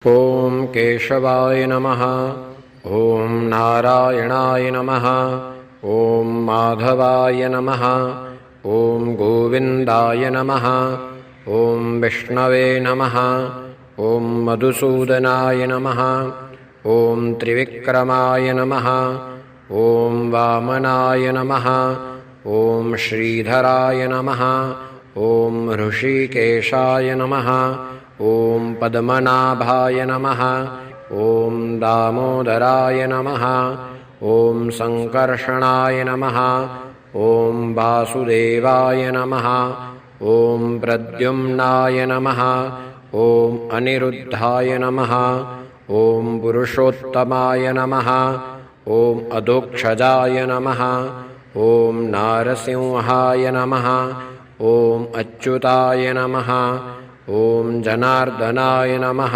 ॐ केशवाय नमः। ॐ नारायणाय नमः। ॐ माधवाय नमः। ॐ गोविन्दाय नमः। ॐ विष्णवे नमः। ॐ मधुसूदनाय नमः। ॐ त्रिविक्रमाय नमः। ॐ वामनाय नमः। ॐ श्रीधराय नमः। ॐ ऋषिकेशाय नमः। ॐ पद्मनाभाय नमः। ॐ दामोदराय नमः। ॐ सङ्कर्षणाय नमः। ॐ वासुदेवाय नमः। ॐ प्रद्युम्नाय नमः। ॐ अनिरुद्धाय नमः। ॐ पुरुषोत्तमाय नमः। ॐ अधोक्षजाय नमः। ॐ नारसिंहाय नमः। ॐ अच्युताय नमः। ॐ जनार्दनाय नमः।